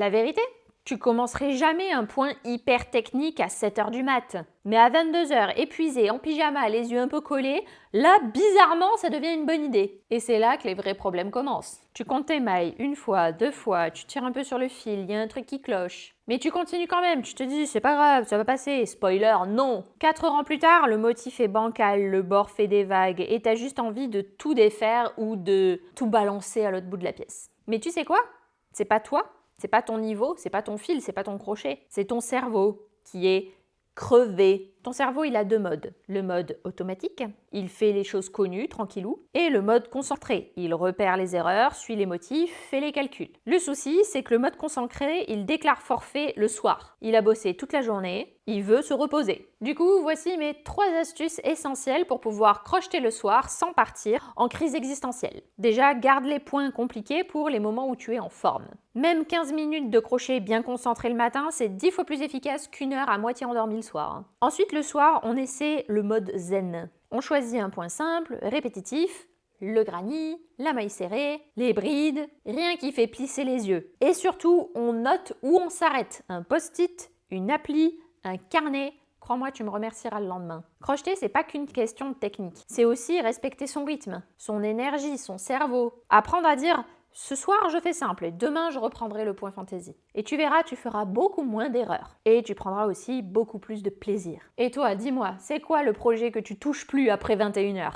La vérité, tu commencerais jamais un point hyper technique à 7h du mat. Mais à 22h, épuisé, en pyjama, les yeux un peu collés, là, bizarrement, ça devient une bonne idée. Et c'est là que les vrais problèmes commencent. Tu comptes tes mailles, une fois, deux fois, tu tires un peu sur le fil, il y a un truc qui cloche. Mais tu continues quand même, tu te dis, c'est pas grave, ça va passer. Spoiler, non. 4 rangs plus tard, le motif est bancal, le bord fait des vagues, et t'as juste envie de tout défaire ou de tout balancer à l'autre bout de la pièce. Mais tu sais quoi? C'est pas toi, c'est pas ton niveau, c'est pas ton fil, c'est pas ton crochet, c'est ton cerveau qui est crevé. Ton cerveau, il a 2 modes. Le mode automatique, il fait les choses connues, tranquillou, et le mode concentré. Il repère les erreurs, suit les motifs, fait les calculs. Le souci, c'est que le mode concentré, il déclare forfait le soir. Il a bossé toute la journée, il veut se reposer. Du coup, voici mes 3 astuces essentielles pour pouvoir crocheter le soir sans partir en crise existentielle. Déjà, garde les points compliqués pour les moments où tu es en forme. Même 15 minutes de crochet bien concentré le matin, c'est 10 fois plus efficace qu'une heure à moitié endormie le soir. Ensuite, le soir, on essaie le mode zen. On choisit un point simple, répétitif, le granny, la maille serrée, les brides, rien qui fait plisser les yeux. Et surtout, on note où on s'arrête. Un post-it, une appli, un carnet. Crois-moi, tu me remercieras le lendemain. Crocheter, c'est pas qu'une question de technique. C'est aussi respecter son rythme, son énergie, son cerveau. Apprendre à dire ce soir, je fais simple et demain, je reprendrai le point fantaisie. Et tu verras, tu feras beaucoup moins d'erreurs. Et tu prendras aussi beaucoup plus de plaisir. Et toi, dis-moi, c'est quoi le projet que tu touches plus après 21h?